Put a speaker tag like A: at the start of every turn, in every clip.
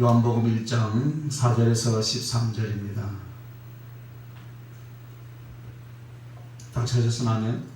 A: 요한복음 1장 4절에서 13절입니다. 다 찾으셨으면 하면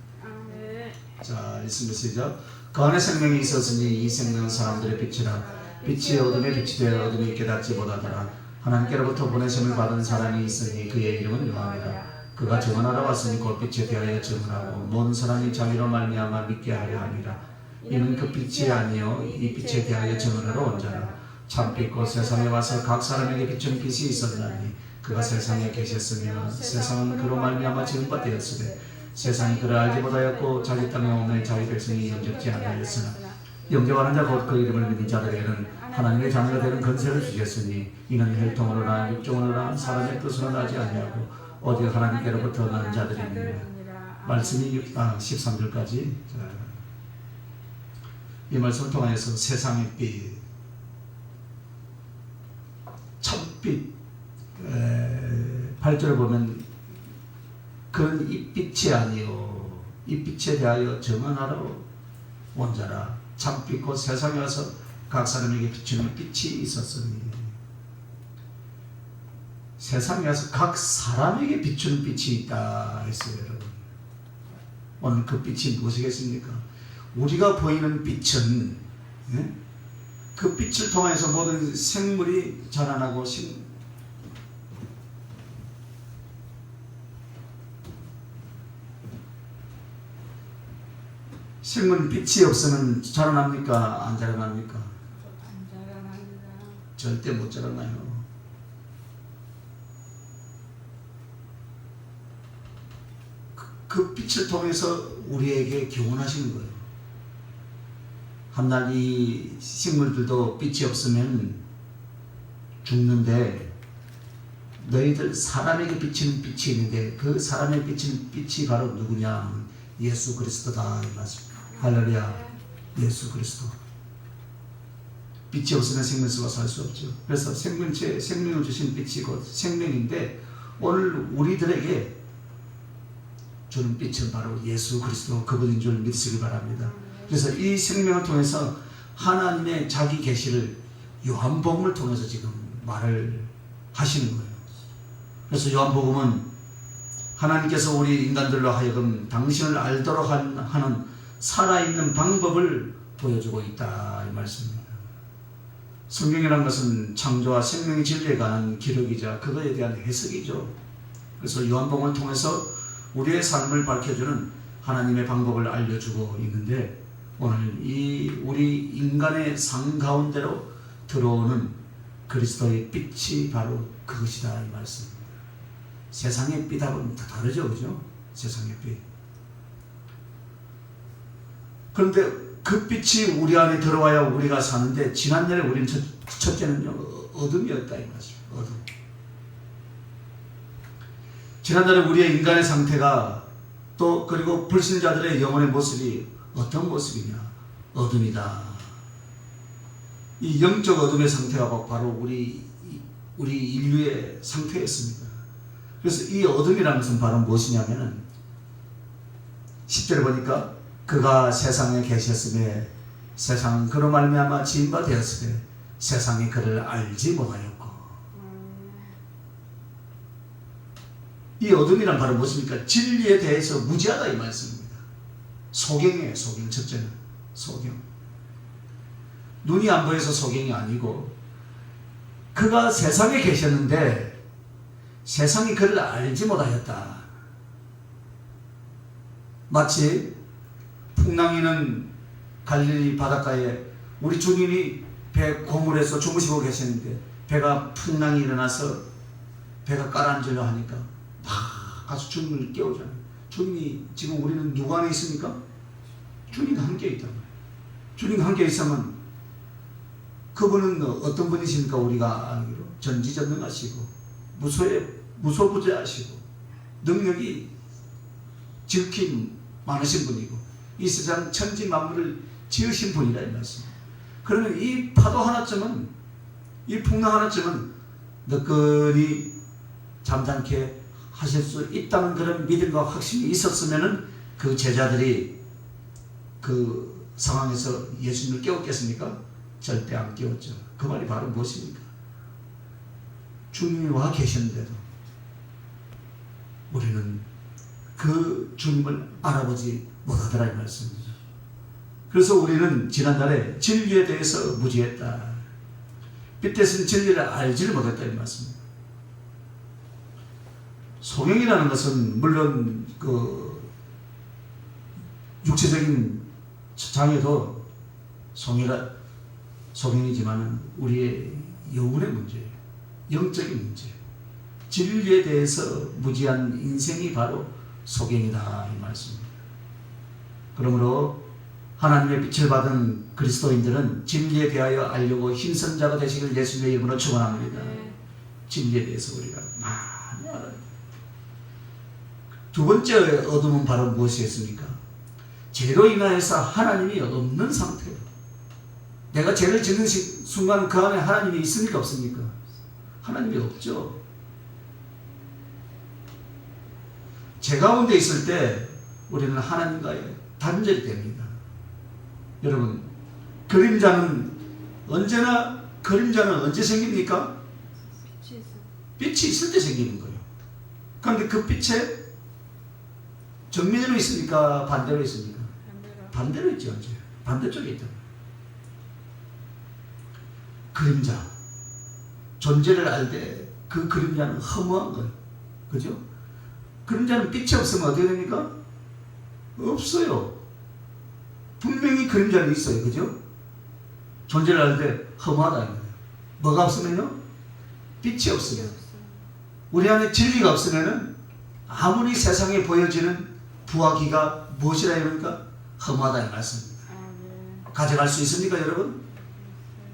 A: 자, 읽습니다. 시작. 그 안에 생명이 있었으니 이 생명은 사람들의 빛이라. 빛이 어둠에 빛이 되어 어둠이 깨닫지 못하더라. 하나님께로부터 보내심을 받은 사람이 있으니 그의 이름은 요한이라. 그가 증언하러 왔으니 곧 빛에 대하여 증언하고 모든 사람이 자기로 말미암아 믿게 하려 함이라. 이는 그 빛이 아니요 이 빛에 대하여 증언하러 온 자라. 참빛 곧 세상에 와서 각 사람에게 비추는 빛이 있었나니 그가 세상에 계셨으며 세상은 그로 말미암아 지음바 되었으되 세상이 그를 알지 못하였고 자기 땅에 오면 자기 백성이 영접지 아니하였으나 영접하는 자 곧 그 이름을 믿는 자들에게는 하나님의 자녀가 되는 권세를 주셨으니 이는 혈통으로나 육종으로나 사람의 뜻으로 나지 아니하고 오직 하나님께로부터 나는 자들입니다. 말씀이 13절까지. 이 말씀을 통해서 세상의 빛, 첫빛 8절을 보면 그는 이 빛이 아니요 이 빛에 대하여 증언하러 온 자라. 참빛 곧 세상에 와서 각 사람에게 비추는 빛이 있었으니. 세상에 와서 각 사람에게 비추는 빛이 있다 했어요. 여러분, 오늘 그 빛이 무엇이겠습니까? 우리가 보이는 빛은 그 빛을 통해서 모든 생물이 자라나고 생물은 빛이 없으면 자라납니까? 안 자라납니까?
B: 안 자라납니다.
A: 절대 못 자라나요. 그 빛을 통해서 우리에게 교훈하시는 거예요. 한날 이 식물들도 빛이 없으면 죽는데 너희들 사람에게 비치는 빛이 있는데 그 사람에게 비치는 빛이 바로 누구냐? 예수 그리스도다 이 말씀. 할렐루야. 예수 그리스도. 빛이 없으면 생명수가 살 수 없죠. 그래서 생명체, 생명을 주신 빛이 곧 생명인데 오늘 우리들에게 주는 빛은 바로 예수 그리스도 그분인 줄 믿으시기 바랍니다. 그래서 이 생명을 통해서 하나님의 자기 계시를 요한복음을 통해서 지금 말을 하시는 거예요. 그래서 요한복음은 하나님께서 우리 인간들로 하여금 당신을 알도록 하는 살아있는 방법을 보여주고 있다 이 말씀입니다. 성경이라는 것은 창조와 생명의 진리에 관한 기록이자 그거에 대한 해석이죠. 그래서 요한복음을 통해서 우리의 삶을 밝혀주는 하나님의 방법을 알려주고 있는데 오늘 이 우리 인간의 삶 가운데로 들어오는 그리스도의 빛이 바로 그것이다 이 말씀입니다. 세상의 빛하고는 다 다르죠, 그죠? 세상의 빛. 그런데 그 빛이 우리 안에 들어와야 우리가 사는데 지난날에 우리는 첫째는요 어둠이었다 이 말씀입니다. 어둠. 지난날에 우리의 인간의 상태가 또 그리고 불신자들의 영혼의 모습이 어떤 모습이냐? 어둠이다. 이 영적 어둠의 상태가 바로 우리 인류의 상태였습니다. 그래서 이 어둠이라는 것은 바로 무엇이냐면은 10절에 보니까 그가 세상에 계셨음에 세상은 그로 말미암아 지은 바 되었으되 세상이 그를 알지 못하였고. 이 어둠이란 바로 무엇입니까? 진리에 대해서 무지하다 이 말씀입니다. 소경이에요. 소경. 첫째는 소경. 눈이 안 보여서 소경이 아니고 그가 세상에 계셨는데 세상이 그를 알지 못하였다. 마치 풍랑이는 갈릴리 바닷가에 우리 주님이 배 고물에서 주무시고 계셨는데 배가 풍랑이 일어나서 배가 가라앉으려 하니까 막 가서 주님을 깨우잖아요. 주님이 지금 우리는 누구 안에 있습니까? 주님과 함께 있단 말이에요. 주님과 함께 있으면 그분은 어떤 분이십니까? 우리가 알기로 전지전능하시고 무소부재하시고 능력이 지극히 많으신 분이고 이 세상 천지 만물을 지으신 분이라 이 말씀. 그러면 이 파도 하나쯤은 이 풍랑 하나쯤은 너끈히 잠잠케 하실 수 있다는 그런 믿음과 확신이 있었으면은 그 제자들이 그 상황에서 예수님을 깨웠겠습니까? 절대 안 깨웠죠. 그 말이 바로 무엇입니까? 주님이 와 계셨는데도 우리는 그 주님을 알아보지 못하더라 이 말씀입니다. 그래서 우리는 지난달에 진리에 대해서 무지했다. 빛에서는 진리를 알지를 못했다 이 말씀입니다. 소경이라는 것은 물론 그 육체적인 장애도 소경이지만 우리의 영혼의 문제예요. 영적인 문제. 진리에 대해서 무지한 인생이 바로 소경이다 이 말씀입니다. 그러므로 하나님의 빛을 받은 그리스도인들은 진리에 대하여 알려고 힘쓴 자가 되시길 예수님의 이름으로 축원합니다. 진리에 대해서 우리가 많이 알아야 돼요. 두 번째 어둠은 바로 무엇이었습니까? 죄로 인하여서 하나님이 없는 상태예요. 내가 죄를 짓는 순간 그 안에 하나님이 있습니까? 없습니까? 하나님이 없죠. 죄 가운데 있을 때 우리는 하나님과의 단절이 됩니다. 여러분, 그림자는 언제 생깁니까? 빛이 있을 때 생기는 거예요. 그런데 그 빛에 정면으로 있습니까? 반대로 있습니까? 반대로 있죠. 언제? 반대쪽에 있다. 그림자. 존재를 알 때 그 그림자는 허무한 거예요. 그죠? 그림자는 빛이 없으면 어떻게 됩니까? 없어요. 분명히 그림자는 있어요. 그죠? 존재를 알 때 허무하다. 뭐가 없으면요? 빛이 없으면. 우리 안에 진리가 없으면은 아무리 세상에 보여지는 부하기가 무엇이라 이러니까 허무하다 이 말씀입니다. 가져갈 수 있습니까 여러분?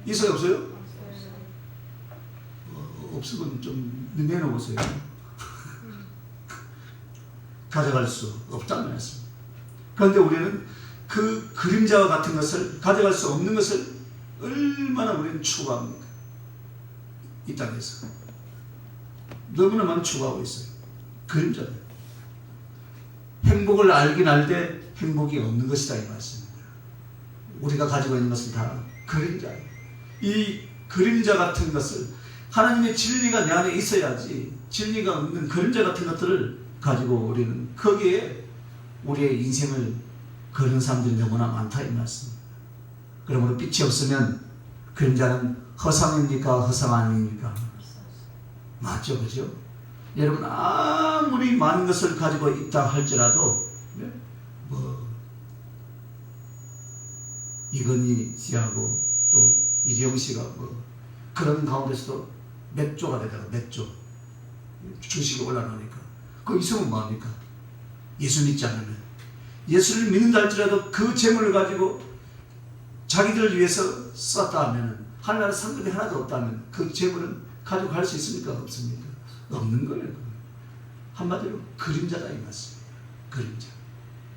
A: 있어요 없어요? 없으면 좀 내놓으세요. 가져갈 수 없다는 말씀입니다. 그런데 우리는 그 그림자와 같은 것을 가져갈 수 없는 것을 얼마나 우리는 추구합니까? 이 땅에서 너무나 많이 추구하고 있어요. 그림자들. 행복을 알긴 알되 행복이 없는 것이다 이 말씀입니다. 우리가 가지고 있는 것은 다 그림자예요. 이 그림자 같은 것을 하나님의 진리가 내 안에 있어야지 진리가 없는 그림자 같은 것들을 가지고 우리는 거기에 우리의 인생을 거는 사람들이 너무나 많다 이 말씀입니다. 그러므로 빛이 없으면 그림자는 허상입니까? 허상 아닙니까? 맞죠, 그죠? 여러분 아무리 많은 것을 가지고 있다 할지라도 이건희 씨하고 또 이재용 씨가 그런 가운데서도 몇 조가 되다가 몇 조 주식이 올라가니까 그거 있으면 뭐합니까? 예수 믿지 않으면 예수를 믿는다 할지라도 그 재물을 가지고 자기들을 위해서 썼다 하면 하나님 상급이 하나도 없다면 그 재물은 가지고 갈 수 있습니까? 없습니까? 없는 거예요. 한마디로 그림자다 이 말씀입니다. 그림자.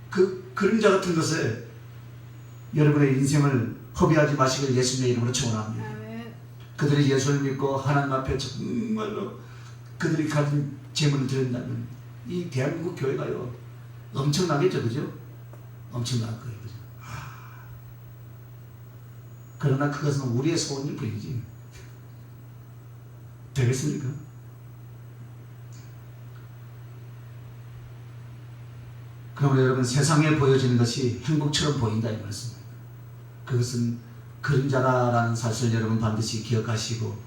A: 그 그림자 같은 것에 여러분의 인생을 허비하지 마시길 예수님의 이름으로 축원합니다. 그들이 예수를 믿고 하나님 앞에 정말로 그들이 가진 재물을 드린다면 이 대한민국 교회가요 엄청나겠죠, 그죠? 엄청날 거예요, 그죠? 그러나 그것은 우리의 소원일 뿐이지 되겠습니까? 그러므로 여러분 세상에 보여지는 것이 행복처럼 보인다 이 말씀입니다. 그것은 그림자라는 사실을 여러분 반드시 기억하시고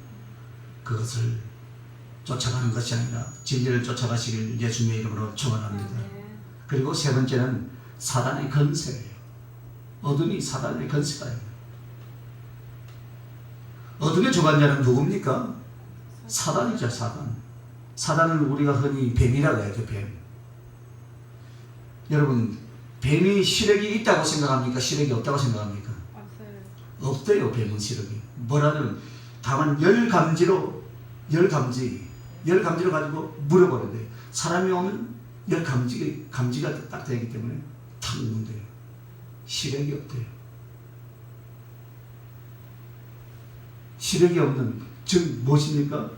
A: 그것을 쫓아가는 것이 아니라 진리를 쫓아가시길 예수님의 이름으로 축원합니다. 그리고 세 번째는 사단의 건세예요. 어둠이 사단의 건세다. 어둠의 주관자는 누굽니까? 사단이죠. 사단은 우리가 흔히 뱀이라고 하죠. 뱀. 여러분 뱀이 시력이 있다고 생각합니까? 시력이 없다고 생각합니까? 없대요. 뱀은 시력이. 뭐라면 다만 열감지로 가지고 물어버린대요. 사람이 오면 감지가 딱 되기 때문에 탁 누른대요. 시력이 없대요. 시력이 없는 즉 무엇입니까?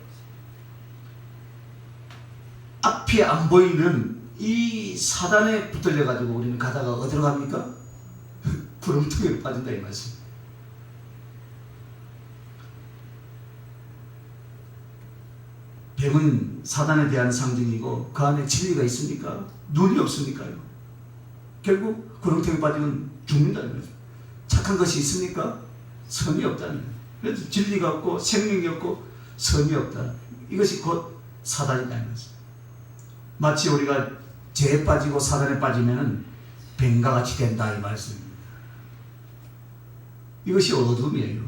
A: 앞이 안 보이는 이 사단에 붙들려 가지고 우리는 가다가 어디로 갑니까? 구름통에 빠진다 이 말씀. 뱀은 사단에 대한 상징이고 그 안에 진리가 있습니까? 눈이 없으니까요. 결국 구렁텅이 빠지면 죽는다는 거죠. 착한 것이 있습니까? 선이 없다는 거예요. 그래서 진리가 없고 생명이 없고 선이 없다. 이것이 곧 사단이라는 거죠. 마치 우리가 죄에 빠지고 사단에 빠지면은 뱀과 같이 된다 이 말씀입니다. 이것이 어둠이에요.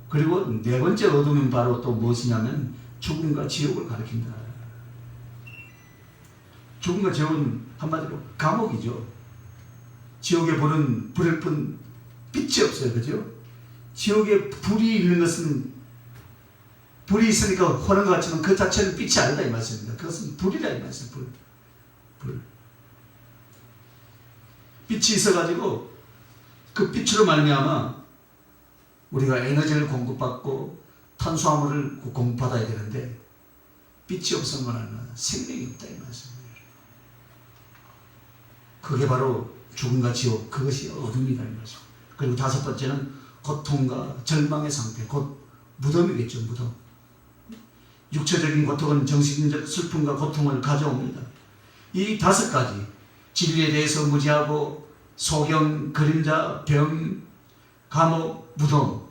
A: 그리고 네 번째 어둠은 바로 또 무엇이냐면 죽음과 지옥을 가리킨다. 죽음과 지옥은 한마디로 감옥이죠. 지옥에 불은 불을 뿐 빛이 없어요. 그죠? 지옥에 불이 있는 것은 불이 있으니까 화는 것 같지만 그 자체는 빛이 아니다 이 말씀입니다. 그것은 불이다 이 말씀. 불. 빛이 있어가지고 그 빛으로 말미암아 우리가 에너지를 공급받고 탄수화물을 공급받아야 되는데 빛이 없으면 생명이 없다 이 말씀입니다. 그게 바로 죽음과 지옥, 그것이 어둠이다 이 말씀. 그리고 다섯 번째는 고통과 절망의 상태, 곧 무덤이겠죠. 무덤. 육체적인 고통은 정신적 슬픔과 고통을 가져옵니다. 이 다섯 가지, 진리에 대해서 무지하고 소경, 그림자, 병, 감옥, 무덤,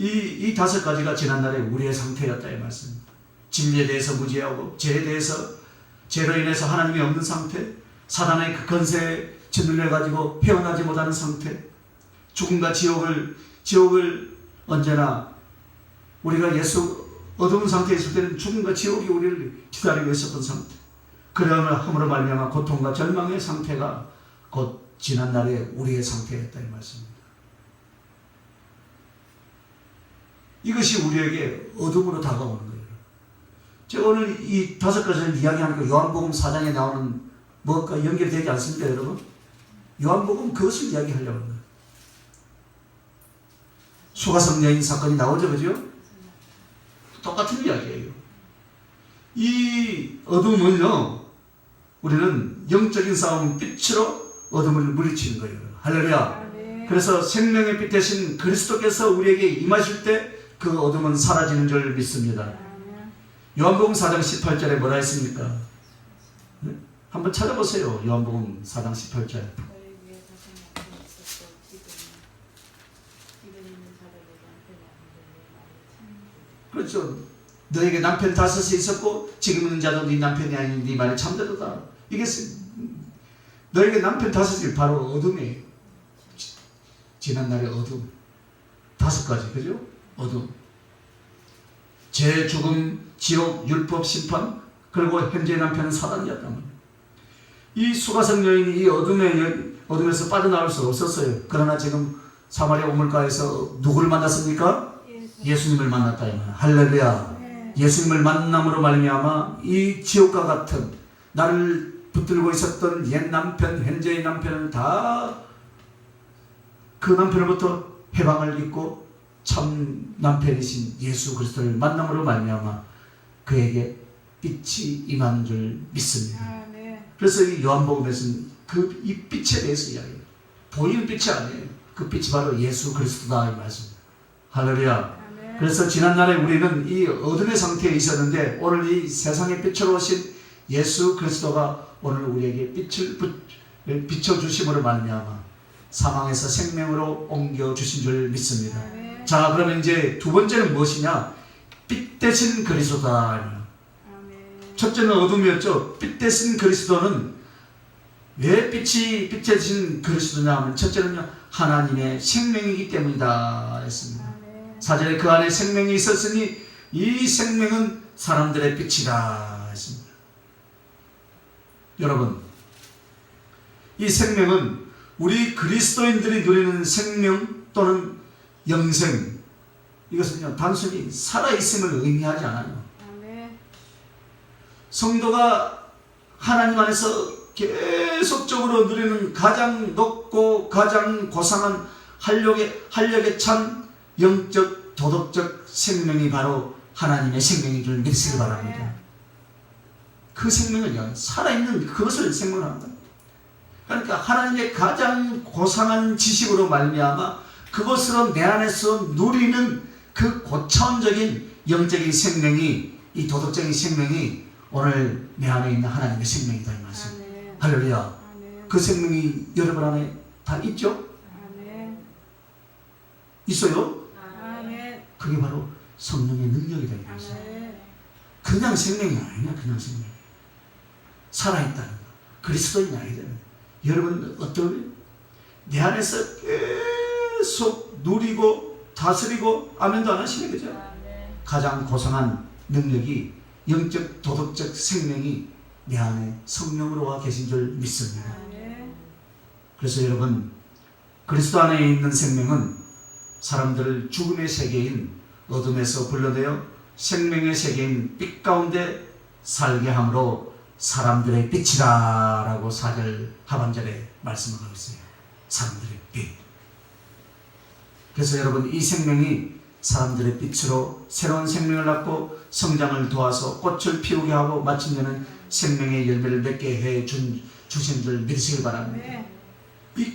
A: 이 다섯 가지가 지난날에 우리의 상태였다 이 말씀입니다. 진리에 대해서 무지하고 죄에 대해서 죄로 인해서 하나님이 없는 상태, 사단의 그 건세에 짓눌려가지고 헤어나지 못하는 상태, 죽음과 지옥을 언제나 우리가 예수 어두운 상태에 있을 때는 죽음과 지옥이 우리를 기다리고 있었던 상태, 그러함으로 말미암아 고통과 절망의 상태가 곧 지난날의 우리의 상태였다 이 말씀입니다. 이것이 우리에게 어둠으로 다가오는 거예요. 제가 오늘 이 다섯 가지를 이야기하니까 요한복음 4장에 나오는 무엇과 연결되지 않습니까 여러분? 요한복음 그것을 이야기하려고 하는 거예요. 수가성 여인 사건이 나오죠. 그죠? 똑같은 이야기예요. 이 어둠은요, 우리는 영적인 싸움 빛으로 어둠을 물리치는 거예요. 할렐루야. 그래서 생명의 빛 대신 그리스도께서 우리에게 임하실 때 그 어둠은 사라지는 줄 믿습니다. 요한복음 4장 18절에 뭐라 했습니까? 네? 한번 찾아보세요. 요한복음 4장 18절. 그렇죠. 너에게 남편 다섯이 있었고 지금 있는 자도 네 남편이 아닌 네 말이 참되도다. 이게 너에게 남편 다섯이 바로 어둠이에요. 지난날의 어둠. 다섯 가지, 그죠? 어둠. 죄, 죽음, 지옥, 율법, 심판, 그리고 현재의 남편은 사단이었단 말이에요. 이 수가성 여인이 이 어둠에서 빠져나올 수 없었어요. 그러나 지금 사마리아 우물가에서 누구를 만났습니까? 예수님을 만났다. 할렐루야. 예수님을 만남으로 말미암아 이 지옥과 같은 나를 붙들고 있었던 옛 남편, 현재의 남편은 다 그 남편으로부터 해방을 입고 참 남편이신 예수 그리스도를 만남으로 말미암아 그에게 빛이 임하는 줄 믿습니다. 그래서 이 요한복음에서는 이 빛에 대해서 이야기해요. 보이는 빛이 아니에요. 그 빛이 바로 예수 그리스도다 이 말씀입니다. 할렐루야. 그래서 지난날에 우리는 이 어둠의 상태에 있었는데 오늘 이 세상의 빛으로 오신 예수 그리스도가 오늘 우리에게 빛을 비춰주심으로 말미암아 사망에서 생명으로 옮겨주신 줄 믿습니다. 자, 그러면 이제 두 번째는 무엇이냐? 빛 대신 그리스도다. 첫째는 어둠이었죠. 빛 대신 그리스도는 왜 빛 대신 그리스도냐 하면 첫째는요, 하나님의 생명이기 때문이다 했습니다. 4절에 그 안에 생명이 있었으니 이 생명은 사람들의 빛이다 했습니다. 여러분, 이 생명은 우리 그리스도인들이 누리는 생명 또는 영생, 이것은요 단순히 살아있음을 의미하지 않아요. 성도가 하나님 안에서 계속적으로 누리는 가장 높고 가장 고상한 활력에 찬 영적 도덕적 생명이 바로 하나님의 생명인 줄 믿으시기 바랍니다. 그 생명은요 살아있는 그것을 생명합니다. 그러니까 하나님의 가장 고상한 지식으로 말미암아 그것으로 내 안에서 누리는 그 고차원적인 영적인 생명이, 이 도덕적인 생명이 오늘 내 안에 있는 하나님의 생명이다 이 말씀.
B: 아멘.
A: 할렐루야.
B: 아멘.
A: 그 생명이 여러분 안에 다 있죠?
B: 아멘.
A: 있어요?
B: 아멘.
A: 그게 바로 성령의 능력이다 이 말씀.
B: 아멘.
A: 그냥 생명이 아니야. 그냥 생명. 살아있다는 거. 그리스도인이 아니다. 여러분 어떤 내 안에서 계속 누리고 다스리고 아멘도 안 하시네, 그죠?
B: 아멘.
A: 가장 고상한 능력이 영적 도덕적 생명이 내 안에 성령으로 와 계신 줄 믿습니다.
B: 아멘.
A: 그래서 여러분 그리스도 안에 있는 생명은 사람들을 죽음의 세계인 어둠에서 불러내어 생명의 세계인 빛 가운데 살게 함으로 사람들의 빛이다 라고 4절 하반절에 말씀하고 있어요. 사람들의 빛. 그래서 여러분 이 생명이 사람들의 빛으로 새로운 생명을 낳고 성장을 도와서 꽃을 피우게 하고 마침내는 생명의 열매를 맺게 해 주신 줄 믿으시길 바랍니다.
B: 아멘.
A: 이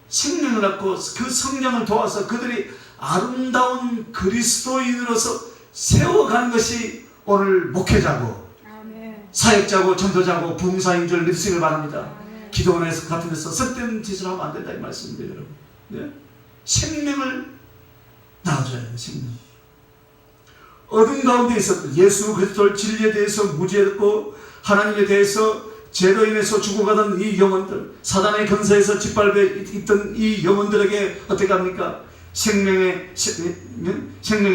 A: 생명을 낳고 그 성장을 도와서 그들이 아름다운 그리스도인으로서 세워가는 것이 오늘 목회자고
B: 아멘.
A: 사역자고 전도자고 부흥사인 줄 믿으시길 바랍니다.
B: 아멘.
A: 기도원에서 같은 데서 썩된 짓을 하면 안 된다 이 말씀입니다, 여러분. 네? 생명을 낳아줘야 해요. 생명. 어둠 가운데 있었던 예수 그리스도 진리에 대해서 무지했고 하나님에 대해서 죄로 인해서 죽어가던 이 영혼들, 사단의 근세에서 짓밟혀 있던 이 영혼들에게 어떻게 합니까? 생명의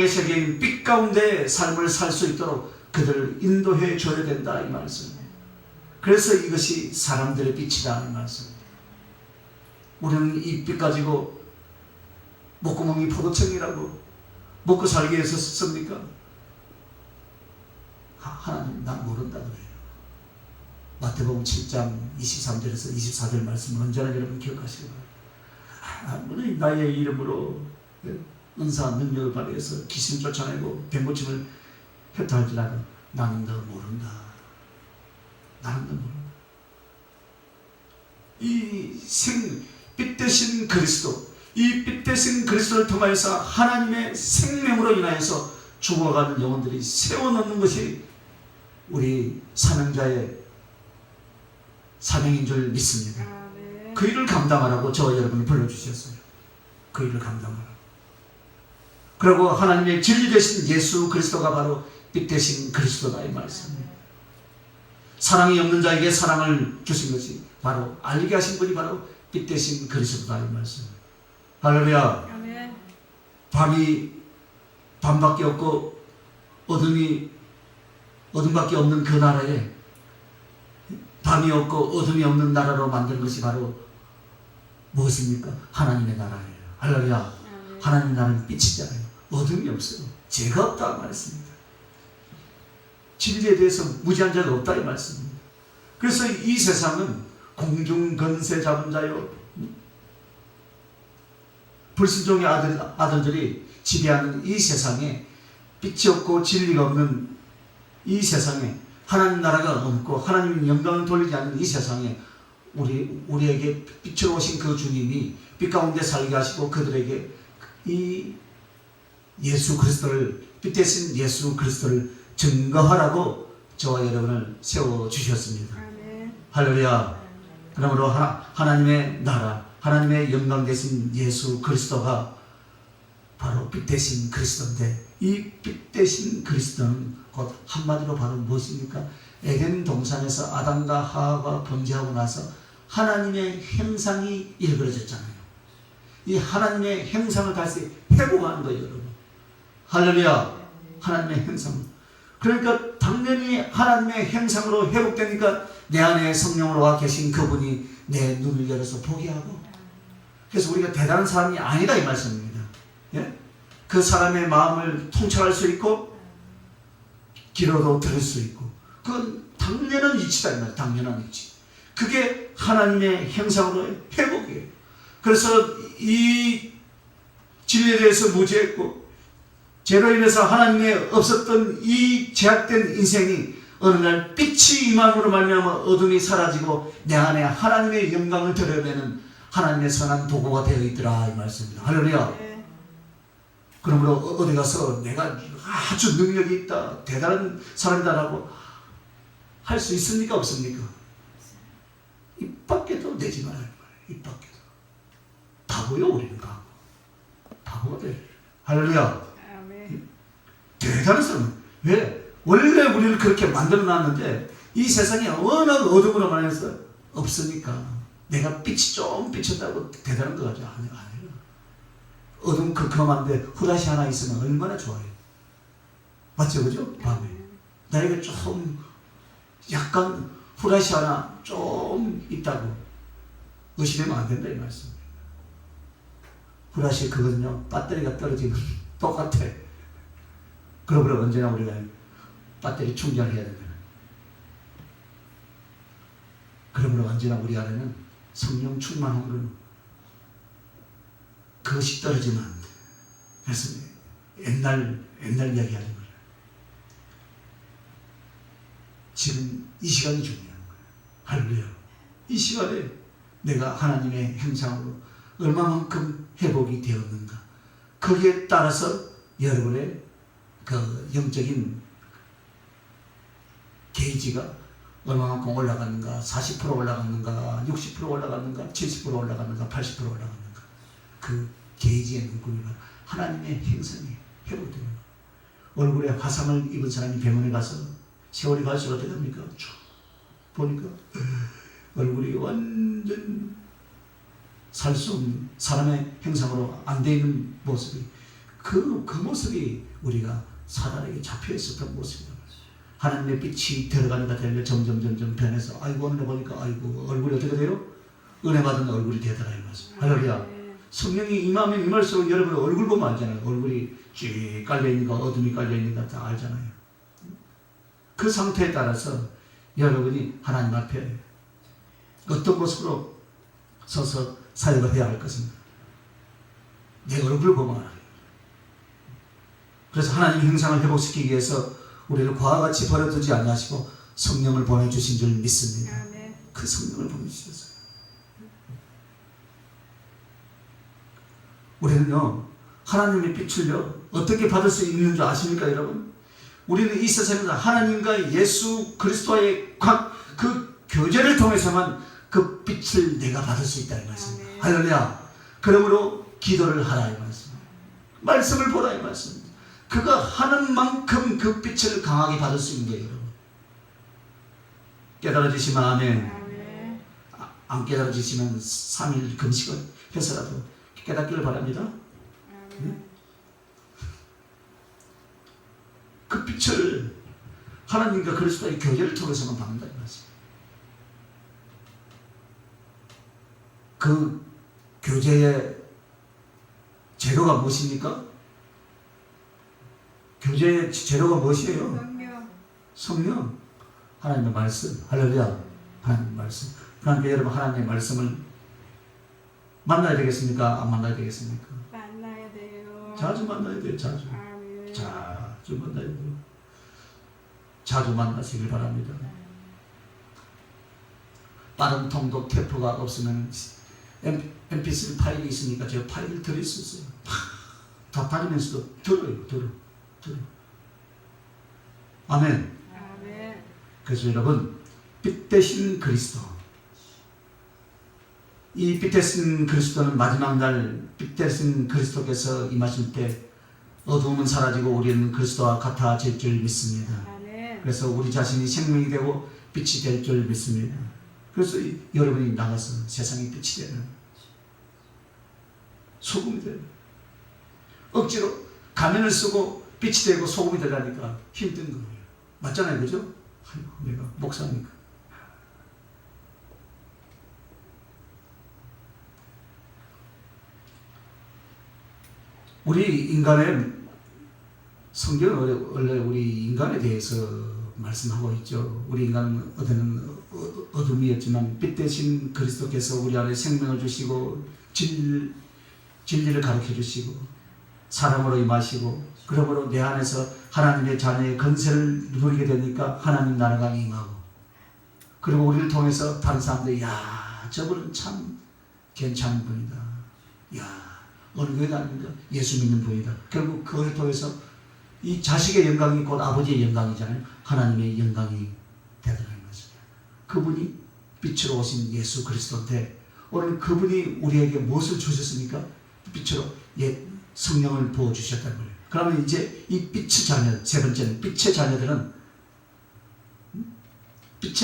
A: 세계인 빛 가운데 삶을 살 수 있도록 그들을 인도해 줘야 된다 이 말씀. 그래서 이것이 사람들의 빛이다 이 말씀. 우리는 이 빛 가지고 목구멍이 포도청이라고 먹고 살기 위해서 씁니까? 하나님 난 모른다 그래요. 마태복음 7장 23절에서 24절 말씀을 언제나 여러분 기억하시기 바랍니다. 아무리 나의 이름으로 은사 능력을 발휘해서 귀신 쫓아내고 병고침을 획도할지라도 나는 너 모른다. 나는 너 모른다. 이 빛 대신 그리스도, 이 빛 대신 그리스도를 통하여서 하나님의 생명으로 인하여서 죽어가는 영혼들이 세워놓는 것이 우리 사명자의 사명인 줄 믿습니다.
B: 아멘.
A: 그 일을 감당하라고 저와 여러분이 불러주셨어요. 그 일을 감당하라고. 그리고 하나님의 진리 되신 예수 그리스도가 바로 빛 대신 그리스도다 이 말씀입니다. 사랑이 없는 자에게 사랑을 주신 것이 바로 알게 하신 분이 바로 빛 대신 그리스도다 이 말씀입니다. 할렐루야.
B: 아멘.
A: 밤밖에 없고 어둠밖에 없는 그 나라에 밤이 없고 어둠이 없는 나라로 만든 것이 바로 무엇입니까? 하나님의 나라예요. 할렐루야.
B: 아멘.
A: 하나님 나라는 빛이잖아요. 어둠이 없어요. 죄가 없다 말씀입니다. 진리에 대해서 무지한 자가 없다 이 말씀입니다. 그래서 이 세상은 공중 건세 잡은 자요 불순종의 아들들이 지배하는 이 세상에 빛이 없고 진리가 없는 이 세상에 하나님 나라가 없고 하나님의 영광을 돌리지 않는 이 세상에 우리에게 빛으로 오신 그 주님이 빛 가운데 살게 하시고 그들에게 이 예수 그리스도를 빛 대신 예수 그리스도를 증거하라고 저와 여러분을 세워주셨습니다.
B: 아멘.
A: 할렐루야. 그러므로 하나님의 나라 하나님의 영광 되신 예수 그리스도가 바로 빛 대신 그리스도인데 이 빛 대신 그리스도는 곧 한마디로 바로 무엇입니까? 에덴 동산에서 아담과 하와가 범죄하고 나서 하나님의 형상이 일그러졌잖아요. 이 하나님의 형상을 다시 회복하는 거예요, 여러분. 할렐루야. 하나님의 형상. 그러니까 당연히 하나님의 형상으로 회복되니까 내 안에 성령으로 와 계신 그분이 내 눈을 열어서 보게 하고, 그래서 우리가 대단한 사람이 아니다 이 말씀입니다. 예? 그 사람의 마음을 통찰할 수 있고 귀로도 들을 수 있고 그건 당연한 이치다 이 말이에요. 당연한 이치. 그게 하나님의 형상으로 회복이에요. 그래서 이 진리에 대해서 무지했고 죄로 인해서 하나님의 없었던 이 제약된 인생이 어느 날 빛이 임함으로 말미암아 어둠이 사라지고 내 안에 하나님의 영광을 드러내는 하나님의 선한 도구가 되어 있더라 이 말씀입니다. 할렐루야.
B: 네.
A: 그러므로 어디 가서 내가 아주 능력이 있다, 대단한 사람이다라고 할 수 있습니까? 없습니까? 입 밖에도 내지 말아야 말이에요. 입 밖에도. 바보요, 우리는 바보. 바보가 돼. 할렐루야.
B: 아멘.
A: 대단한 사람. 왜? 원래 우리를 그렇게 만들어 놨는데 이 세상에 워낙 어둠으로 말해서 없으니까 내가 빛이 좀 비쳤다고 대단한 거 같죠? 아니에요. 어둠 컴컴한데 후라시 하나 있으면 얼마나 좋아요. 맞죠? 그죠? 밤에. 나에게 좀 약간 후라시 하나 좀 있다고 의심하면 안 된다 이 말씀. 후라시 그거는요 배터리가 떨어지면 똑같아. 그러므로 언제나 우리가 배터리 충전해야 된다. 그러므로 언제나 우리 안에는 성령 충만함으로 그것이 떨어지면 안 돼. 그래서 옛날 이야기 하는 거예요. 지금 이 시간이 중요한 거예요. 할렐루야. 이 시간에 내가 하나님의 형상으로 얼마만큼 회복이 되었는가. 거기에 따라서 여러분의 그 영적인 게이지가 얼마만큼 올라가는가, 40% 올라가는가, 60% 올라가는가, 70% 올라가는가, 80% 올라가는가. 그 게이지의 눈금이가 하나님의 형상이 회복되는 거예요. 얼굴에 화상을 입은 사람이 병원에 가서 세월이 갈수록 어떻게 됩니까? 쭉 보니까 얼굴이 완전 살 수 없는 사람의 형상으로 안 돼 있는 모습이 그 모습이 우리가 사단에게 잡혀 있었던 모습이다. 하나님의 빛이 들어가니까 점점 변해서 아이고 오늘 보니까 아이고 얼굴이 어떻게 돼요? 은혜 받은 얼굴이 되더라 이 말씀. 할렐루야. 성령이 임하면 임할수록 여러분 얼굴 보면 알잖아요. 얼굴이 쭉 깔려있는가 어둠이 깔려있는가 다 알잖아요. 그 상태에 따라서 여러분이 하나님 앞에 어떤 모습으로 서서 사역을 해야 할 것인가. 내 얼굴을 보면 알아요. 그래서 하나님 형상을 회복시키기 위해서 우리를 과와 같이 버려두지 아니하시고 성령을 보내주신 줄 믿습니다.
B: 아멘.
A: 그 성령을 보내주셨어요. 우리는요 하나님의 빛을요 어떻게 받을 수 있는 줄 아십니까 여러분? 우리는 이 세상에서 하나님과 예수 그리스도의 그 교제를 통해서만 그 빛을 내가 받을 수 있다 이 말씀. 할렐루야. 그러므로 기도를 하라 이 말씀. 말씀을 보라 이 말씀. 그가 하는 만큼 그 빛을 강하게 받을 수 있는 거예요 여러분. 깨달아지시면 아멘.
B: 아멘.
A: 안 깨달아지시면 3일 금식을 해서라도 깨닫기를 바랍니다.
B: 아멘.
A: 그 빛을 하나님과 그리스도의 교제를 통해서만 받는다 이 말씀. 그 교제의 재료가 무엇입니까? 교제의 재료가 무엇이에요?
B: 성령.
A: 성령. 하나님의 말씀. 할렐루야. 하나님의 말씀. 그러니까 여러분 하나님의 말씀을 만나야 되겠습니까? 안 만나야 되겠습니까?
B: 만나야 돼요.
A: 자주 만나야 돼요. 자주.
B: 아멘.
A: 자주 만나야 돼요. 자주 만나시길 바랍니다. 빠른 통독 테이프가 없으면 MP3 파일이 있으니까 제가 파일을 드릴 수 있어요. 다 다니면서도 들어요. 아멘.
B: 아멘.
A: 그래서 여러분 빛 대신 그리스도, 이 빛 대신 그리스도는 마지막 날 빛 대신 그리스도께서 임하실 때 어두움은 사라지고 우리는 그리스도와 같아질 줄 믿습니다.
B: 아멘.
A: 그래서 우리 자신이 생명이 되고 빛이 될 줄 믿습니다. 그래서 여러분이 나가서 세상에 빛이 되는 소금이 되는, 억지로 가면을 쓰고 빛이 되고 소금이 되려니까 힘든 거예요. 맞잖아요, 그죠? 아이고, 내가 목사니까. 우리 인간의 성경은 원래 우리 인간에 대해서 말씀하고 있죠. 우리 인간은 어둠이었지만 빛 대신 그리스도께서 우리 안에 생명을 주시고 진리를 가르쳐 주시고 사랑으로 임하시고, 그러므로 내 안에서 하나님의 자녀의 건세를 누리게 되니까 하나님 나라가 임하고, 그리고 우리를 통해서 다른 사람들이 야 저분은 참 괜찮은 분이다, 야 어느 교회가 아닙니까? 예수 믿는 분이다. 결국 그걸 통해서 이 자식의 영광이 곧 아버지의 영광이잖아요. 하나님의 영광이 되더라는 것입니다. 그분이 빛으로 오신 예수 그리스도인데 오늘 그분이 우리에게 무엇을 주셨습니까? 빛으로 성령을 부어주셨다는 거예요. 그러면 이제 이 빛의 자녀, 세 번째는 빛의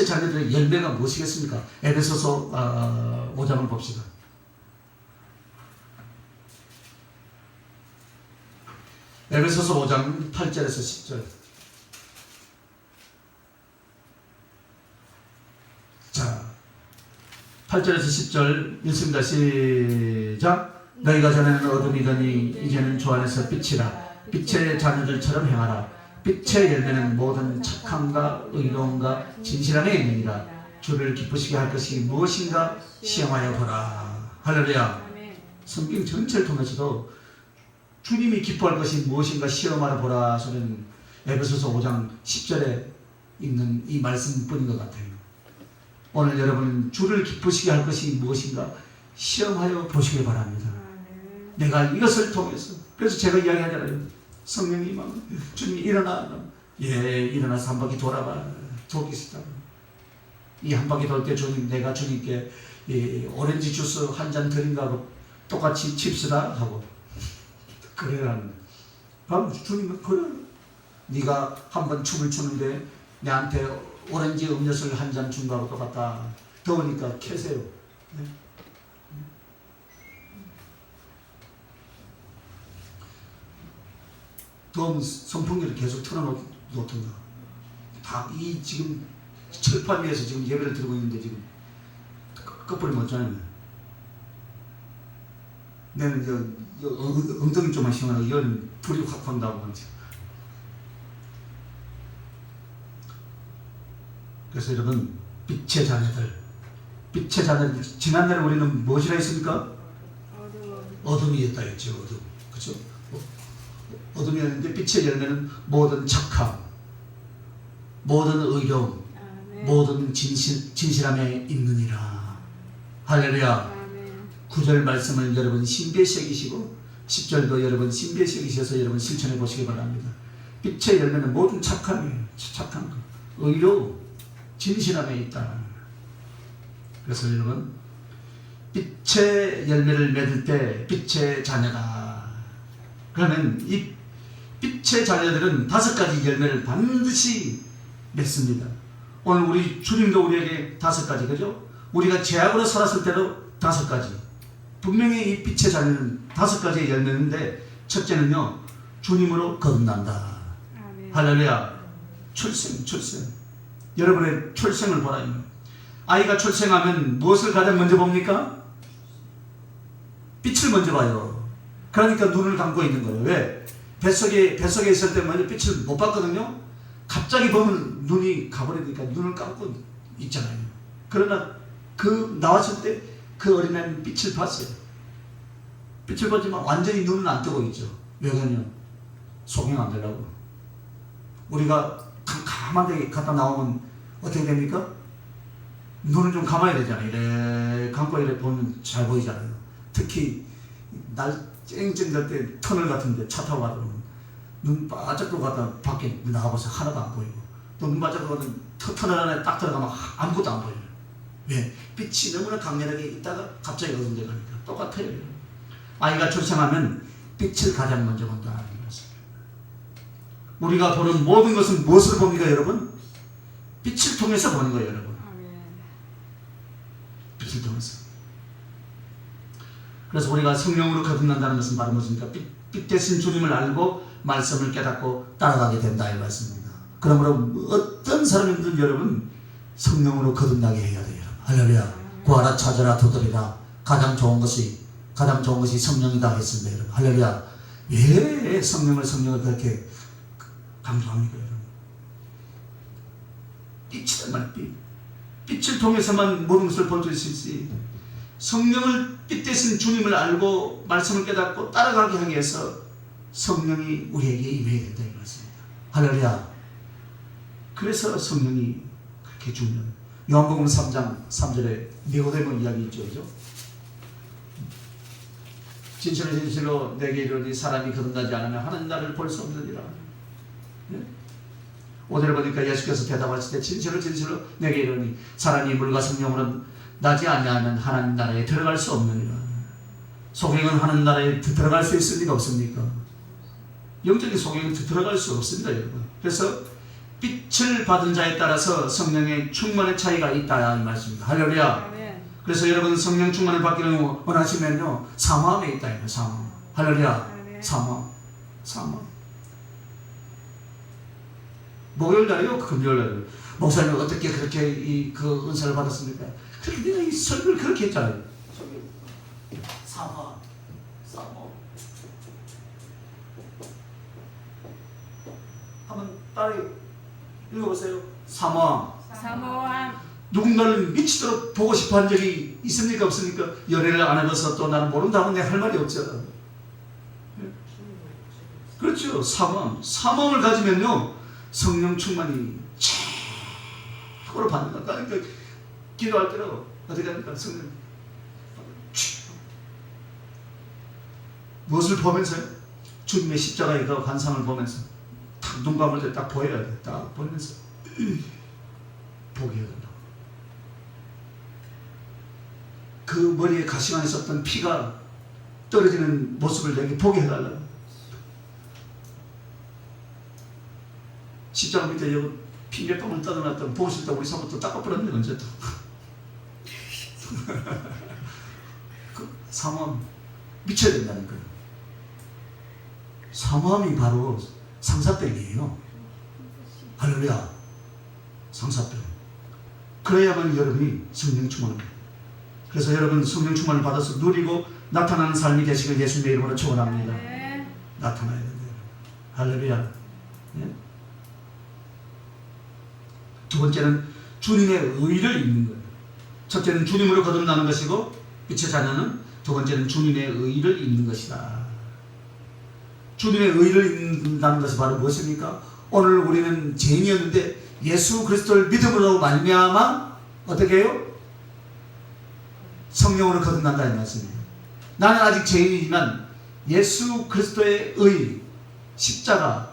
A: 자녀들의 열매가 무엇이겠습니까? 에베소서 5장을 봅시다. 에베소서 5장 8절에서 10절. 자, 8절에서 10절 읽습니다. 시작. 너희가 전에는 어둠이더니 이제는 주 안에서 빛이라. 빛의 자녀들처럼 행하라. 빛의 열매는 모든 착함과 의로움과 진실함에 있느니라. 주를 기쁘시게 할 것이 무엇인가 시험하여 보라. 할렐루야. 성경 전체를 통해서도 주님이 기뻐할 것이 무엇인가 시험하여 보라 소리는 에베소서 5장 10절에 있는 이 말씀뿐인 것 같아요. 오늘 여러분 주를 기쁘시게 할 것이 무엇인가 시험하여 보시기 바랍니다. 내가 이것을 통해서 그래서 제가 이야기하잖아요. 성령이 막 주님이 일어나 일어나서 한 바퀴 돌아봐 돌기 싫다고. 이 한 바퀴 돌 때 주님 내가 주님께 오렌지 주스 한 잔 드린가 하고 똑같이 칩시다 하고 그래라는 거예요. 주님은 그래. 네가 한번 춤을 추는데 내한테 오렌지 음료수를 한 잔 준 거하고 똑같다. 더우니까 캐세요. 네? 더운 선풍기를 계속 틀어놓던가. 다 이 지금 철판 위에서 지금 예배를 드리고 있는데 지금 끝불이 못잖아요. 내는 엉덩이 좀만 시원하고 이건 불이 확 판다고 하죠. 그래서 여러분 빛의 자녀들 지난날에 우리는 무엇이라 했습니까? 어둠이었다 했죠. 어둠. 그렇죠? 어둠이었는데 빛의 열매는 모든 착함, 모든 의로움, 모든 진실함에 있느니라. 할렐루야. 9절 말씀을 여러분 신비에 새기시고 10절도 여러분 신비에 새기셔서 여러분 실천해 보시기 바랍니다. 빛의 열매는 모든 착함이에요. 착함, 의로움, 진실함에 있다. 그래서 여러분 빛의 열매를 맺을 때 빛의 자녀다. 그러면 이 빛의 자녀들은 5가지 열매를 반드시 맺습니다. 오늘 우리 주님도 우리에게 5가지, 그죠? 우리가 죄악으로 살았을 때도 5가지. 분명히 이 빛의 자녀는 5가지의 열매인데 첫째는요, 주님으로 거듭난다. 할렐루야. 출생. 여러분의 출생을 보라요. 아이가 출생하면 무엇을 가장 먼저 봅니까? 빛을 먼저 봐요. 그러니까 눈을 감고 있는 거예요. 왜? 뱃속에 있을 때 먼저 빛을 못 봤거든요. 갑자기 보면 눈이 가버리니까 눈을 감고 있잖아요. 그러나 나왔을 때 그 어린아이는 빛을 봤어요. 빛을 봤지만 완전히 눈은 안 뜨고 있죠. 왜 그러냐? 속영 안 되려고. 우리가 가만히 갖다 나오면 어떻게 됩니까? 눈을 좀 감아야 되잖아요. 이래 감고 이래 보면 잘 보이잖아요. 특히 날 쨍쨍 될 때 터널 같은데 차 타고 가다 보면 눈 바짝 뜨고 갔다 밖에 나가봐서 하나도 안 보이고 또 눈 바짝 뜨고 가면 터널 안에 딱 들어가면 아무것도 안 보여요. 왜? 빛이 너무나 강렬하게 있다가 갑자기 어두운데 가니까 똑같아요. 아이가 출생하면 빛을 가장 먼저 본다는 것입니다. 우리가 보는 모든 것은 무엇을 봅니까 여러분? 빛을 통해서 보는 거예요 여러분. 빛을 통해서. 그래서 우리가 성령으로 거듭난다는 것은 바로 무엇입니까? 빛 대신 주님을 알고 말씀을 깨닫고 따라가게 된다 이 말씀입니다. 그러므로 어떤 사람이든 여러분 성령으로 거듭나게 해야 돼요. 할렐루야. 구하라 찾으라 두드리라. 가장 좋은 것이 성령이다 했습니다 여러분. 할렐루야. 왜 성령을 그렇게 강조합니까 여러분? 빛이란 말이에요. 빛을 통해서만 모든 것을 본 수 있지. 성령을 빛 대신 주님을 알고 말씀을 깨닫고 따라가게 하기 위해서 성령이 우리에게 임해야 된다 이 말씀입니다. 할렐루야. 그래서 성령이 그렇게 중요해요. 요한복음 3장 3절에 니고데모 이야기 있죠, 그죠? 진실로 진실로 내게 이르니 사람이 거듭나지 않으면 하나님 나라를 볼 수 없느니라. 예? 오늘 보니까 예수께서 대답하실 때 진실로 진실로 내게 이르니 사람이 물과 성령으로 나지 아니하면 하나님 나라에 들어갈 수 없느니라. 소경은 하나님 나라에 들어갈 수 있습니까 없습니까? 영적인 소경은 들어갈 수 없습니다, 여러분. 그래서 빛을 받은 자에 따라서 성령의 충만의 차이가 있다 이 말씀입니다. 할렐루야.
B: 아멘.
A: 그래서 여러분 성령 충만을 받기를 원하시면요 사모함에 있다 이거 사모함. 할렐루야.
B: 아멘.
A: 사모함. 목요일날이요 금요일날 목사님 어떻게 그렇게 그 은사를 받았습니까? 그렇게 내가 이 설교를 그렇게 했잖아요. 사모함. 한번 따라 읽어보세요. 사모함.
B: 사모함.
A: 누군가를 미치도록 보고 싶어 한 적이 있습니까 없습니까? 연애를 안 해봐서 또 나는 모른다면 내 할 말이 없잖아. 그렇죠. 사모함을 가지면요 성령 충만이 최고로 받는 거다. 그러니까 기도할 때로 어떻게 합니까? 성령 무엇을 보면서요? 주님의 십자가의 그 환상을 보면서 딱 눈 감을 때 딱 보여야 돼. 딱 보면서 보게 해야 된다. 그 머리에 가시관에 있었던 피가 떨어지는 모습을 내게 보게 해달라. 십자가 밑에 여기 피 몇 방울 떠나놨던 보고 싶다 우리 사모도 닦아버렸네 언제 또. 그 사모함 미쳐야 된다는 거예요. 사모함이 바로 상사병이에요. 할렐루야. 상사병. 그래야만 여러분이 성령 충만합니다. 그래서 여러분 성령 충만을 받아서 누리고 나타나는 삶이 되시길 예수님의 이름으로 축원합니다.
B: 아멘.
A: 나타나야 된다. 할렐루야. 예? 두 번째는 주님의 의를 입는 거예요. 첫째는 주님으로 거듭나는 것이고 빛의 자녀는 두 번째는 주님의 의를 입는 것이다. 주님의 의를 입는다는 것이 바로 무엇입니까? 오늘 우리는 죄인이었는데 예수 그리스도를 믿음으로 말미암아 어떻게 해요? 성령으로 거듭난다 이 말씀이에요. 나는 아직 죄인이지만 예수 그리스도의 의, 십자가,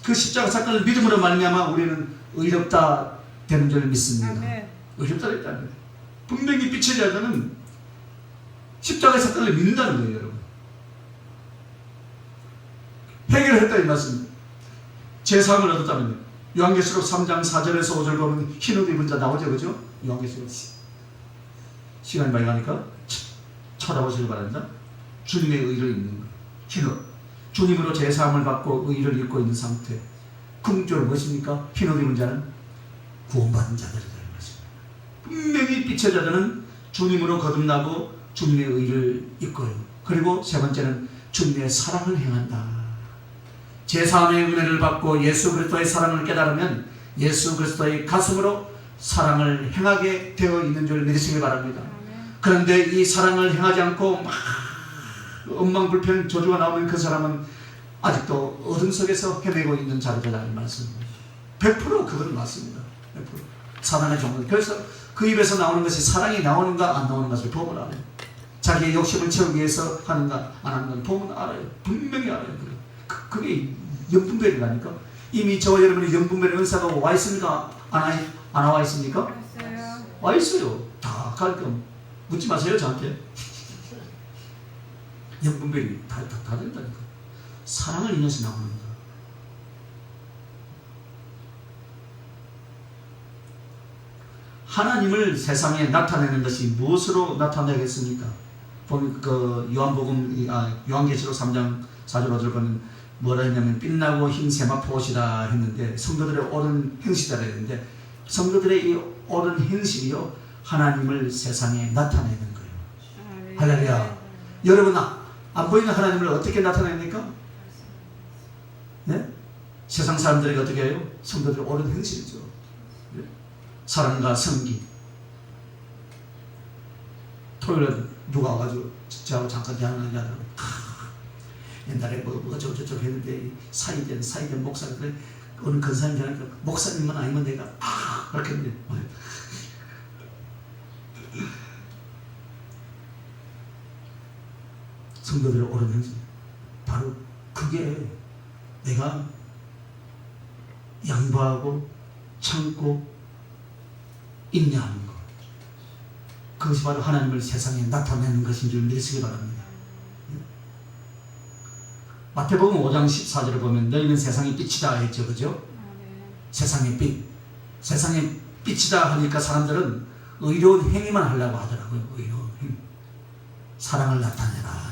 A: 그 십자가 사건을 믿음으로 말미암아 우리는 의롭다 되는 줄 믿습니다.
B: 아멘.
A: 의롭다 됐다는 거예요. 분명히 빛의 자녀는 십자가의 사건을 믿는다는 거예요, 여러분. 해결했다 이 말씀입니다. 제사함을 얻었다면요. 요한계시록 3장 4절에서 5절 보면 흰옷 입은 자 나오죠, 그죠? 요한계시록 시간이 많이 가니까 쳐다보시기 바랍니다. 주님의 의를 입는 거예요. 흰옷. 주님으로 제사함을 받고 의를 입고 있는 상태. 궁극적으로 무엇입니까? 흰옷 입은 자는 구원받은 자들이다 이 말씀입니다. 분명히 빛의 자들은 주님으로 거듭나고 주님의 의를 입고요. 그리고 세 번째는 주님의 사랑을 행한다. 제3의 은혜를 받고 예수 그리스도의 사랑을 깨달으면 예수 그리스도의 가슴으로 사랑을 행하게 되어 있는 줄 믿으시기 바랍니다.
B: 아멘.
A: 그런데 이 사랑을 행하지 않고 막 엉망불평 저주가 나오면 그 사람은 아직도 어둠 속에서 헤매고 있는 자들이라는 말씀입니다. 100% 그건 맞습니다. 100% 사랑의 종은. 그래서 그 입에서 나오는 것이 사랑이 나오는가 안 나오는 것을 보면 알아요. 자기의 욕심을 채우기 위해서 하는가 안 하는 건 보면 알아요. 분명히 알아요. 그게 영분별이라니까. 이미 저와 여러분의 영분별의 은사가 와 있습니까? 안 와 있습니까?
B: 왔어요.
A: 와 있어요. 다 가르쳐. 묻지 마세요 저한테. 영분별이 다 된다니까. 사랑을 인해서 나오는 거야. 하나님을 세상에 나타내는 것이 무엇으로 나타내겠습니까? 보면 그 요한계시록 3장 4절 5절 보면 뭐라 했냐면 빛나고 흰 세마포옷이라 했는데 성도들의 옳은 행실이라 했는데 성도들의 이 옳은 행실이요 하나님을 세상에 나타내는 거예요.
B: 아멘.
A: 할렐루야. 여러분 안 보이는 하나님을 어떻게 나타냅니까? 네? 세상 사람들에게 어떻게 해요? 성도들의 옳은 행실이죠. 네? 사랑과 성기. 토요일에 누가 와가지고 저하고 잠깐 대화하는 자들 옛날에 뭐 어쩌고저쩌고 했는데 사이된 목사가 그래 어느 근사님 전하니까 목사님만 아니면 내가 그렇게 했는데 성도들을 오르는지 바로 그게 내가 양보하고 참고 인내하는 것, 그것이 바로 하나님을 세상에 나타내는 것인 줄 믿으시기 바랍니다. 마태복음 5장 14절을 보면 너희는 세상의 빛이다 했죠. 그죠? 세상의 빛. 세상의 빛이다 하니까 사람들은 의로운 행위만 하려고 하더라고요. 의로운 행위. 사랑을 나타내라.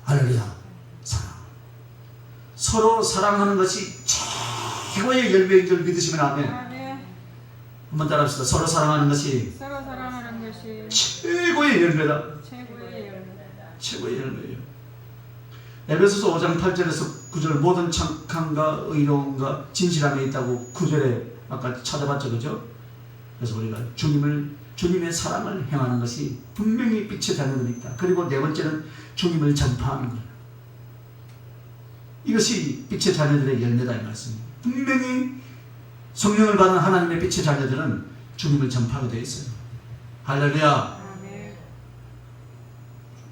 A: 할렐루야. 사랑. 서로 사랑하는 것이 최고의 열매인 줄 믿으시면 아멘. 한번 따라합시다. 서로 사랑하는 것이 최고의 열매다. 최고의 열매예요. 에베소서 5장 8절에서 9절 모든 착함과 의로움과 진실함에 있다고 9절에 아까 찾아봤죠. 그죠? 그래서 우리가 주님의 사랑을 행하는 것이 분명히 빛의 자녀들이 있다. 그리고 네 번째는 주님을 전파하는 것. 이것이 빛의 자녀들의 열매다 이 말씀입니다. 분명히 성령을 받은 하나님의 빛의 자녀들은 주님을 전파하게 되어 있어요. 할렐루야.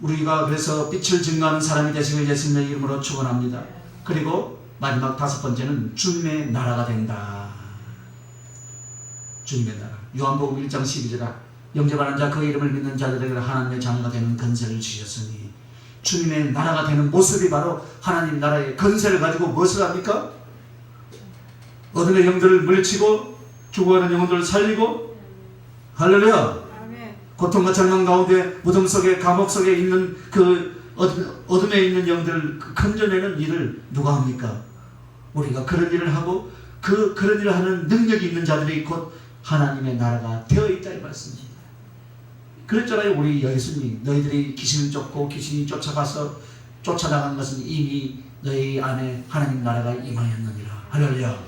A: 우리가 그래서 빛을 증거하는 사람이 되시길 예수님의 이름으로 축원합니다. 그리고 마지막 다섯 번째는 주님의 나라가 된다. 주님의 나라. 요한복음 1장 12절에 영접하는 자 그 이름을 믿는 자들에게 하나님의 자녀가 되는 건세를 주셨으니, 주님의 나라가 되는 모습이 바로 하나님 나라의 건세를 가지고 무엇을 합니까? 어둠의 영들을 물리치고 죽어가는 영혼들을 살리고, 할렐루야. 고통과 절망 가운데 무덤 속에 감옥 속에 있는 그 어둠에 있는 영들을 건져내는 일을 누가 합니까? 우리가 그런 일을 하고 그런 일을 하는 능력이 있는 자들이 곧 하나님의 나라가 되어 있다 이 말씀입니다. 그랬잖아요. 우리 예수님, 너희들이 귀신을 쫓고 귀신이 쫓아가서 쫓아나간 것은 이미 너희 안에 하나님 나라가 임하였느니라. 할렐루야.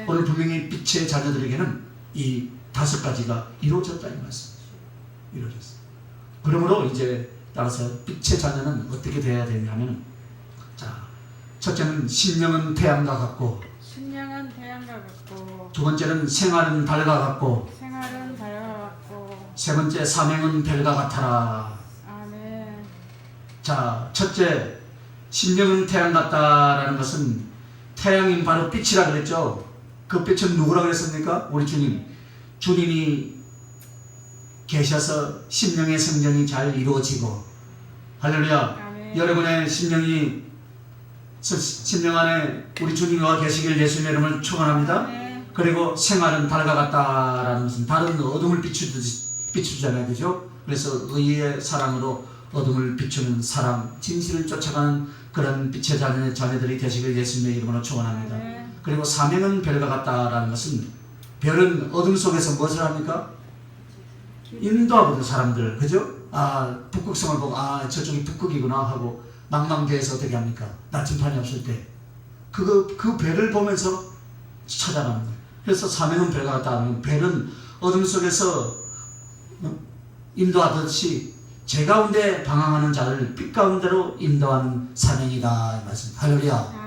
A: 오늘 분명히 빛의 자녀들에게는 이 다섯 가지가 이루어졌다 이 말씀. 이루어졌어요. 그러므로 이제 따라서 빛의 자녀는 어떻게 되어야 되냐면, 자, 첫째는 심령은 태양과 같고, 두 번째는 생활은 달과 같고, 세 번째 사명은 별과 같아라.
B: 아멘.
A: 자, 첫째 심령은 태양 같다라는 것은 태양인 바로 빛이라 그랬죠. 그 빛은 누구라 그랬습니까? 우리 주님. 주님이 계셔서 심령의 성전이 잘 이루어지고, 할렐루야.
B: 아멘.
A: 여러분의 심령 안에 우리 주님과 계시길 예수님의 이름을 축원합니다.
B: 아멘.
A: 그리고 생활은 달과 같다라는 것은 달은 어둠을 비추잖아요. 그죠? 그래서 의의 사랑으로 어둠을 비추는 사람, 진실을 쫓아가는 그런 빛의 자녀들이 되시길 예수님의 이름으로 축원합니다.
B: 아멘.
A: 그리고 사명은 별과 같다라는 것은, 별은 어둠 속에서 무엇을 합니까? 인도하거든 사람들. 그죠? 북극성을 보고 저쪽이 북극이구나 하고 망망대해서 어떻게 합니까? 나침판이 없을 때 그 별을 보면서 찾아가는 거예요. 그래서 사명은 별과 같다 하면, 별은 어둠 속에서 인도하듯이 제 가운데 방황하는 자를 빛 가운데로 인도하는 사명이다 말씀. 할렐루야.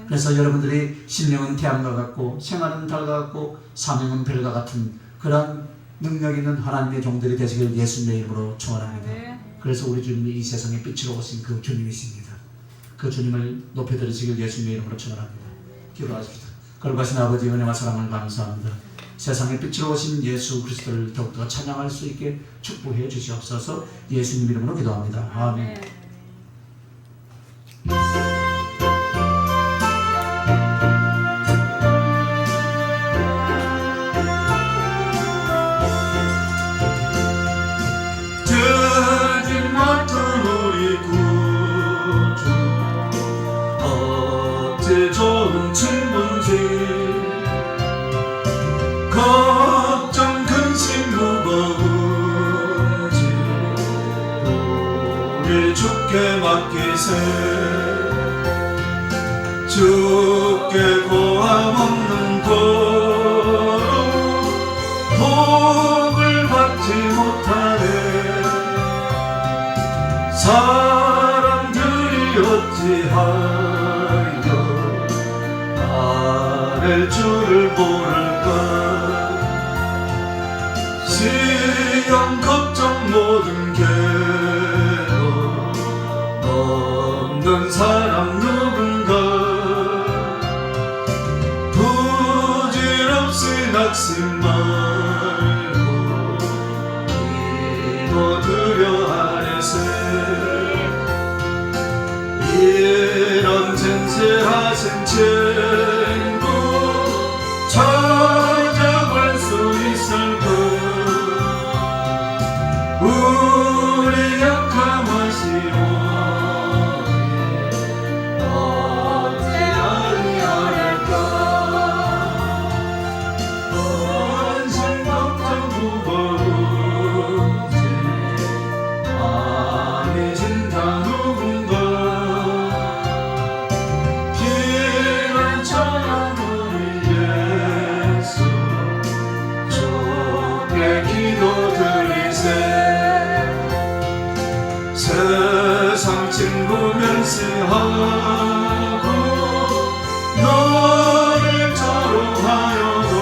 A: 그래서 여러분들이 심령은 태양과 같고 생활은 달과 같고 사명은 별과 같은 그런 능력 있는 하나님의 종들이 되시길 예수님의 이름으로 축원합니다. 그래서 우리 주님이 이 세상에 빛으로 오신 그 주님이십니다. 그 주님을 높여드리시길 예수님의 이름으로 축원합니다. 기도하십시다. 거룩하신 아버지, 은혜와 사랑을 감사합니다. 세상에 빛으로 오신 예수 그리스도를 더욱더 찬양할 수 있게 축복해 주시옵소서. 예수님 이름으로 기도합니다. 아멘.
C: 좋은 친분지 걱정 근심 무거운지 우리 주께 맡기세. 주께 고함 없는 도로 복을 받지 못하네. 사람들이 어찌하여 될 줄을 모를까. 시험 걱정 모든 괴로움 좋은 사람 누군가 부질없이 낙심 말고 기도드려 하래세 이런 진실하신 친구 찾아볼 수 있을까 우리 약함하시오 어찌하리야 할까 원신 걱정 무거우지 아니신 다 누군가 길을 쳐야 우리 예수 좁게 기도드리세 세상 친구 멸시하고 너를 조롱하여도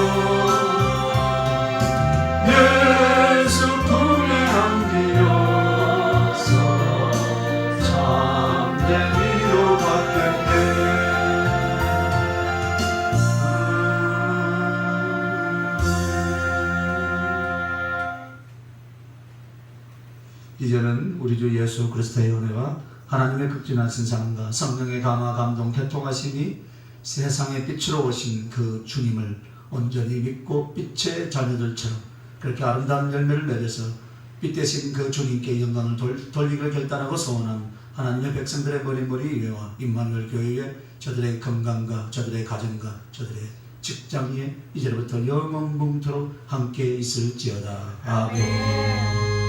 C: 예수 품에 안기어서 참된 위로 받겠네
A: 이제는 우리 주 예수 그리스도의 은혜와 하나님의 극진하신 사랑과 성령의 감화 감동 교통하심이 세상의 빛으로 오신 그 주님을 온전히 믿고 빛의 자녀들처럼 그렇게 아름다운 열매를 맺어서 빛 대신 그 주님께 영광을 돌리기를 결단하고 소원한 하나님의 백성들의 머리머리 위에와 임마누엘 교회의 저들의 건강과 저들의 가정과 저들의 직장 위에 이제부터 영원붕토록 함께 있을지어다. 아멘.